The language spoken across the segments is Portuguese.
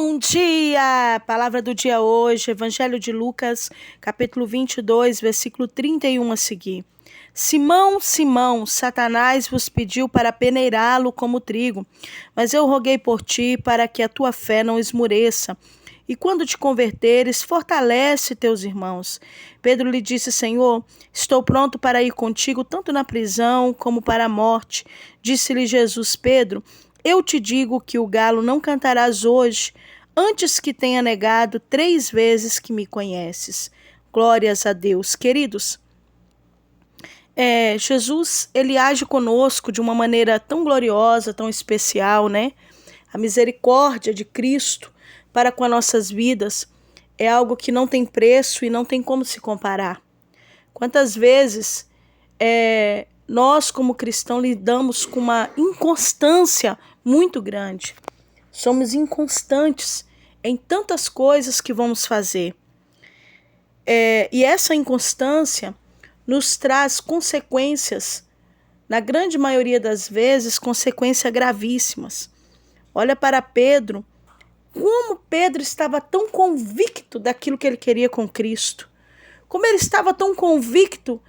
Bom dia! Palavra do dia hoje, Evangelho de Lucas, capítulo 22, versículo 31 a seguir. Simão, Simão, Satanás vos pediu para peneirá-lo como trigo, mas eu roguei por ti para que a tua fé não esmureça. E quando te converteres, fortalece teus irmãos. Pedro lhe disse, Senhor, estou pronto para ir contigo, tanto na prisão como para a morte. Disse-lhe Jesus, Pedro, eu te digo que o galo não cantarás hoje, antes que tenha negado 3 vezes que me conheces. Glórias a Deus. Queridos, Jesus, ele age conosco de uma maneira tão gloriosa, tão especial, né? A misericórdia de Cristo para com as nossas vidas é algo que não tem preço e não tem como se comparar. Quantas vezes nós, como cristãos, lidamos com uma inconstância muito grande. Somos inconstantes em tantas coisas que vamos fazer. E essa inconstância nos traz consequências, na grande maioria das vezes, consequências gravíssimas. Olha para Pedro, como Pedro estava tão convicto daquilo que ele queria com Cristo. Como ele estava tão convicto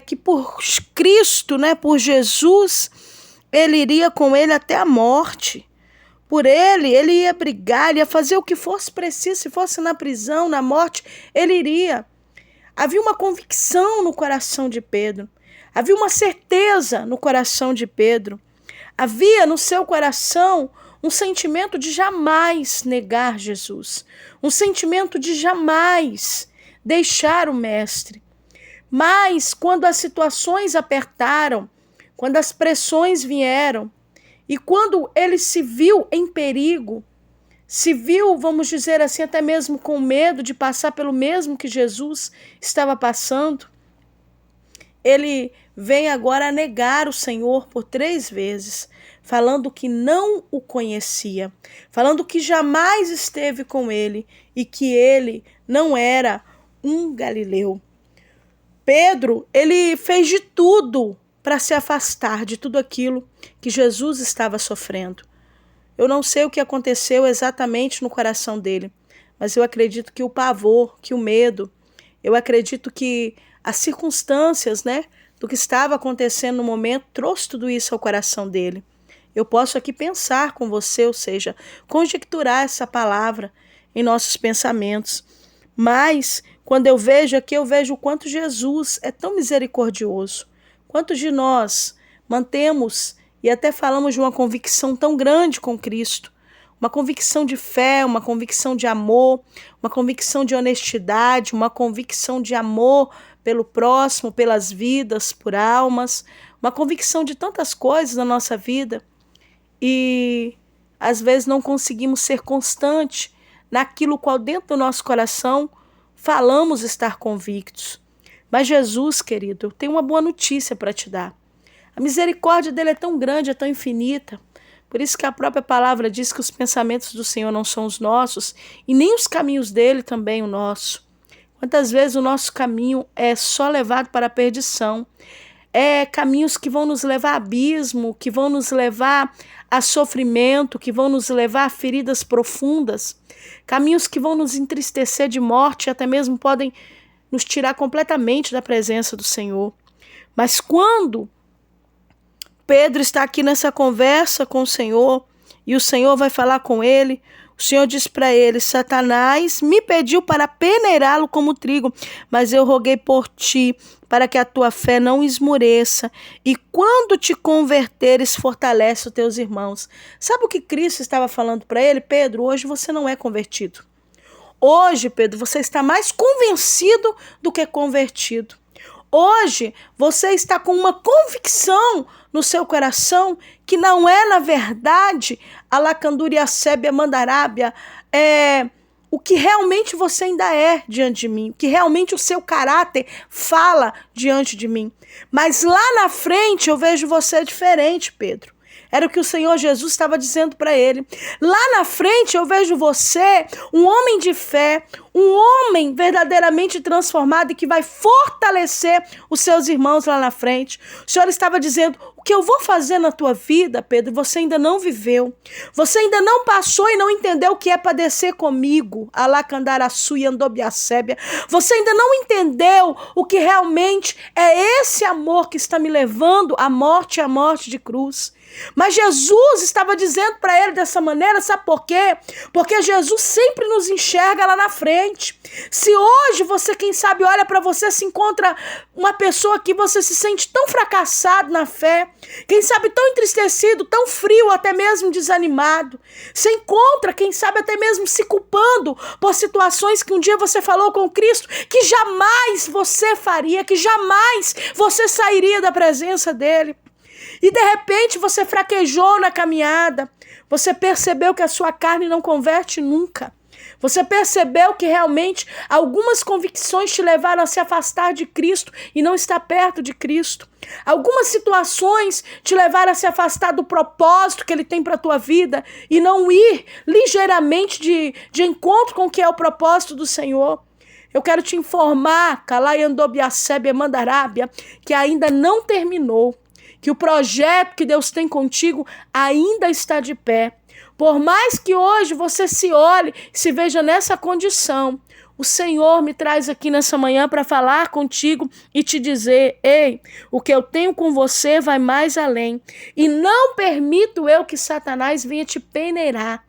que por Cristo, né, por Jesus, ele iria com ele até a morte. Por ele ia brigar, ele ia fazer o que fosse preciso, se fosse na prisão, na morte, ele iria. Havia uma convicção no coração de Pedro, havia uma certeza no coração de Pedro, havia no seu coração um sentimento de jamais negar Jesus, um sentimento de jamais deixar o Mestre. Mas quando as situações apertaram, quando as pressões vieram, e quando ele se viu em perigo, se viu, vamos dizer assim, até mesmo com medo de passar pelo mesmo que Jesus estava passando, ele vem agora a negar o Senhor por 3 vezes, falando que não o conhecia, falando que jamais esteve com ele e que ele não era um galileu. Pedro, ele fez de tudo para se afastar de tudo aquilo que Jesus estava sofrendo. Eu não sei o que aconteceu exatamente no coração dele, mas eu acredito que o pavor, que o medo, eu acredito que as circunstâncias, né, do que estava acontecendo no momento, trouxe tudo isso ao coração dele. Eu posso aqui pensar com você, ou seja, conjecturar essa palavra em nossos pensamentos. Mas, quando eu vejo aqui, eu vejo o quanto Jesus é tão misericordioso. Quantos de nós mantemos e até falamos de uma convicção tão grande com Cristo, uma convicção de fé, uma convicção de amor, uma convicção de honestidade, uma convicção de amor pelo próximo, pelas vidas, por almas, uma convicção de tantas coisas na nossa vida e às vezes não conseguimos ser constantes naquilo qual dentro do nosso coração falamos estar convictos. Mas Jesus, querido, tem uma boa notícia para te dar. A misericórdia dele é tão grande, é tão infinita. Por isso que a própria palavra diz que os pensamentos do Senhor não são os nossos e nem os caminhos dele também o nosso. Quantas vezes o nosso caminho é só levado para a perdição. Caminhos que vão nos levar a abismo, que vão nos levar a sofrimento, que vão nos levar a feridas profundas. Caminhos que vão nos entristecer de morte e até mesmo podem nos tirar completamente da presença do Senhor. Mas quando Pedro está aqui nessa conversa com o Senhor e o Senhor vai falar com ele, o Senhor diz para ele, Satanás me pediu para peneirá-lo como trigo, mas eu roguei por ti para que a tua fé não esmureça e quando te converteres, fortalece os teus irmãos. Sabe o que Cristo estava falando para ele? Pedro, hoje você não é convertido. Hoje, Pedro, você está mais convencido do que convertido. Hoje, você está com uma convicção no seu coração que não é, na verdade, a lacandúria sébia mandarábia, o que realmente você ainda é diante de mim, o que realmente o seu caráter fala diante de mim. Mas lá na frente eu vejo você diferente, Pedro. Era o que o Senhor Jesus estava dizendo para ele. Lá na frente eu vejo você, um homem de fé, um homem verdadeiramente transformado e que vai fortalecer os seus irmãos lá na frente. O Senhor estava dizendo, o que eu vou fazer na tua vida, Pedro, você ainda não viveu. Você ainda não passou e não entendeu o que é padecer comigo. Alacandaraçu e Andobiacébia. Você ainda não entendeu o que realmente é esse amor que está me levando à morte e à morte de cruz. Mas Jesus estava dizendo para ele dessa maneira, sabe por quê? Porque Jesus sempre nos enxerga lá na frente. Se hoje você, quem sabe, olha para você, se encontra uma pessoa que você se sente tão fracassado na fé, quem sabe tão entristecido, tão frio, até mesmo desanimado, se encontra, quem sabe, até mesmo se culpando por situações que um dia você falou com Cristo, que jamais você faria, que jamais você sairia da presença dele. E de repente você fraquejou na caminhada, você percebeu que a sua carne não converte nunca. Você percebeu que realmente algumas convicções te levaram a se afastar de Cristo e não estar perto de Cristo. Algumas situações te levaram a se afastar do propósito que Ele tem para a tua vida e não ir ligeiramente de encontro com o que é o propósito do Senhor. Eu quero te informar, Calaiandobiacebe Mandarábia, que ainda não terminou. Que o projeto que Deus tem contigo ainda está de pé. Por mais que hoje você se olhe, se veja nessa condição, o Senhor me traz aqui nessa manhã para falar contigo e te dizer, ei, o que eu tenho com você vai mais além. E não permito eu que Satanás venha te peneirar.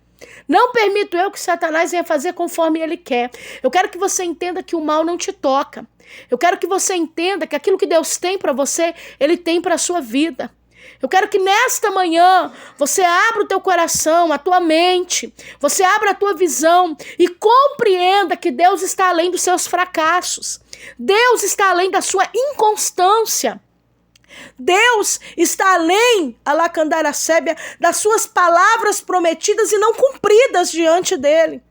Não permito eu que Satanás venha fazer conforme ele quer. Eu quero que você entenda que o mal não te toca. Eu quero que você entenda que aquilo que Deus tem para você, Ele tem para a sua vida. Eu quero que nesta manhã você abra o teu coração, a tua mente, você abra a tua visão e compreenda que Deus está além dos seus fracassos. Deus está além da sua inconstância. Deus está além, Alacandaracébia, das suas palavras prometidas e não cumpridas diante dele.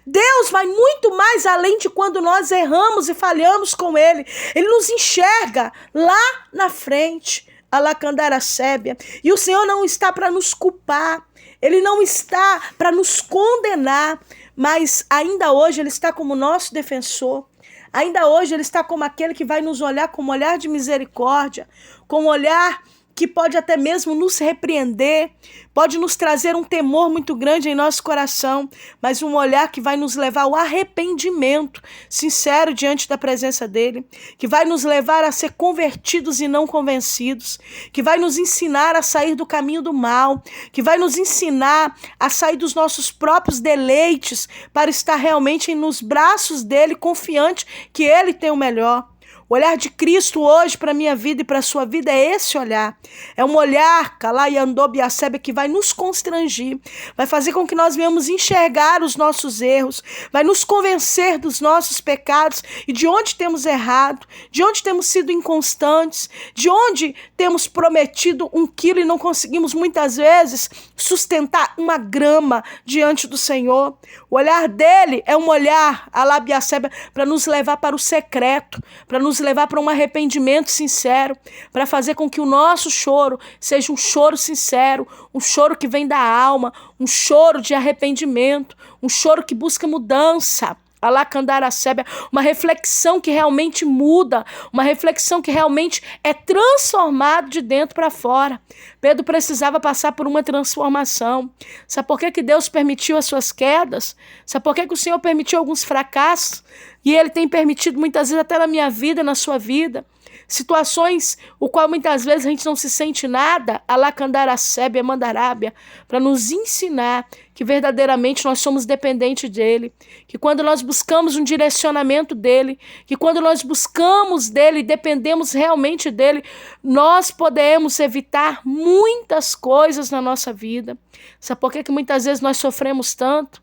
Deus vai muito mais além de quando nós erramos e falhamos com Ele. Ele nos enxerga lá na frente, Alacandaracébia. E o Senhor não está para nos culpar, Ele não está para nos condenar, mas ainda hoje Ele está como nosso defensor. Ainda hoje Ele está como aquele que vai nos olhar com um olhar de misericórdia, com um olhar que pode até mesmo nos repreender, pode nos trazer um temor muito grande em nosso coração, mas um olhar que vai nos levar ao arrependimento sincero diante da presença dele, que vai nos levar a ser convertidos e não convencidos, que vai nos ensinar a sair do caminho do mal, que vai nos ensinar a sair dos nossos próprios deleites para estar realmente nos braços dele, confiante que ele tem o melhor. O olhar de Cristo hoje para a minha vida e para a sua vida é esse olhar. É um olhar, Calaiandobiacebe, que vai nos constrangir, vai fazer com que nós venhamos enxergar os nossos erros, vai nos convencer dos nossos pecados e de onde temos errado, de onde temos sido inconstantes, de onde temos prometido 1 quilo e não conseguimos muitas vezes sustentar 1 grama diante do Senhor. O olhar dele é um olhar, Alabiacebe, para nos levar para o secreto, para nos levar para um arrependimento sincero, para fazer com que o nosso choro seja um choro sincero, um choro que vem da alma, um choro de arrependimento, um choro que busca mudança. Alacandaracébia, uma reflexão que realmente muda, uma reflexão que realmente é transformada de dentro para fora. Pedro precisava passar por uma transformação. Sabe por que Deus permitiu as suas quedas? Sabe por que o Senhor permitiu alguns fracassos? E Ele tem permitido muitas vezes até na minha vida, na sua vida, situações o qual muitas vezes a gente não se sente nada, Alacandaracébia, Mandarábia, para nos ensinar que verdadeiramente nós somos dependentes dele, que quando nós buscamos um direcionamento dele, que quando nós buscamos dele, dependemos realmente dele, nós podemos evitar muitas coisas na nossa vida. Sabe por que muitas vezes nós sofremos tanto?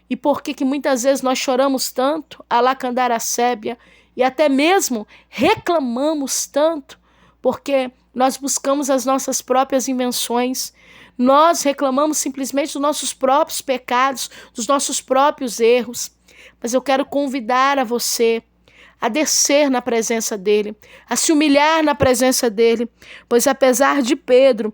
E por que muitas vezes nós choramos tanto? Alacandaracébia, e até mesmo reclamamos tanto, porque nós buscamos as nossas próprias invenções, nós reclamamos simplesmente dos nossos próprios pecados, dos nossos próprios erros. Mas eu quero convidar a você a descer na presença dele, a se humilhar na presença dele, pois apesar de Pedro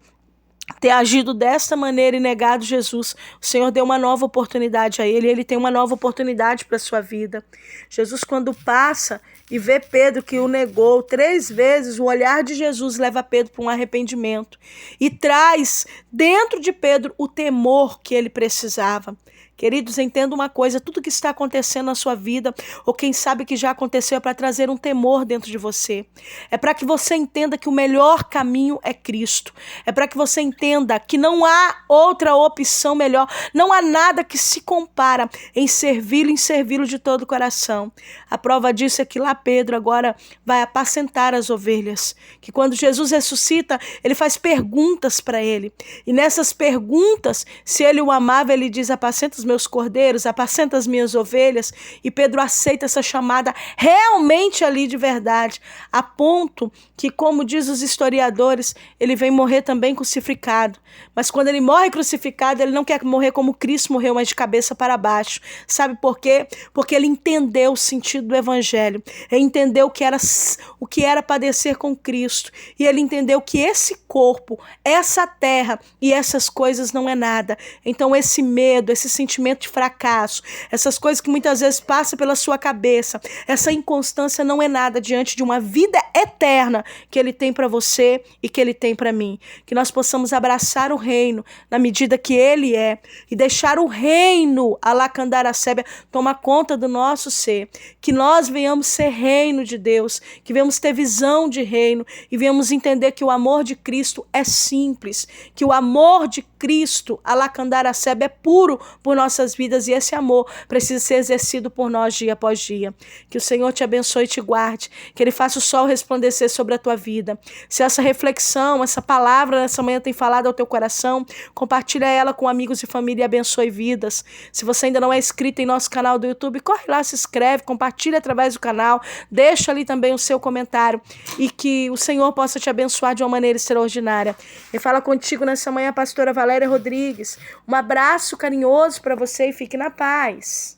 ter agido desta maneira e negado Jesus, o Senhor deu uma nova oportunidade a ele, e ele tem uma nova oportunidade para a sua vida. Jesus, quando passa e vê Pedro que o negou 3 vezes, o olhar de Jesus leva Pedro para um arrependimento e traz dentro de Pedro o temor que ele precisava. Queridos, entenda uma coisa, tudo que está acontecendo na sua vida, ou quem sabe que já aconteceu, é para trazer um temor dentro de você. É para que você entenda que o melhor caminho é Cristo. É para que você entenda que não há outra opção melhor, não há nada que se compara em servi-lo de todo o coração. A prova disso é que lá Pedro agora vai apacentar as ovelhas, que quando Jesus ressuscita, ele faz perguntas para ele. E nessas perguntas, se ele o amava, ele diz: apacenta os meus cordeiros, apacenta as minhas ovelhas. E Pedro aceita essa chamada realmente ali de verdade, a ponto que, como diz os historiadores, ele vem morrer também crucificado. Mas quando ele morre crucificado, ele não quer morrer como Cristo morreu, mas de cabeça para baixo. Sabe por quê? Porque ele entendeu o sentido do evangelho. Ele entendeu o que era padecer com Cristo. E ele entendeu que esse corpo, essa terra e essas coisas não é nada. Então esse medo, esse sentimento de fracasso, essas coisas que muitas vezes passam pela sua cabeça, essa inconstância não é nada diante de uma vida eterna que ele tem para você e que ele tem para mim. Que nós possamos abraçar o reino na medida que ele é e deixar o reino, a Lacandaracébia, tomar conta do nosso ser. Que nós venhamos ser reino de Deus, que venhamos ter visão de reino e venhamos entender que o amor de Cristo é simples, que o amor de Cristo, a Lacandaracébia, é puro por nossas vidas e esse amor precisa ser exercido por nós dia após dia. Que o Senhor te abençoe e te guarde, que Ele faça o sol resplandecer sobre a tua vida. Se essa reflexão, essa palavra nessa manhã tem falado ao teu coração, compartilha ela com amigos e família e abençoe vidas. Se você ainda não é inscrito em nosso canal do YouTube, corre lá, se inscreve, compartilha através do canal, deixa ali também o seu comentário e que o Senhor possa te abençoar de uma maneira extraordinária. E fala contigo nessa manhã a pastora Valéria Rodrigues. Um abraço carinhoso para você e fique na paz.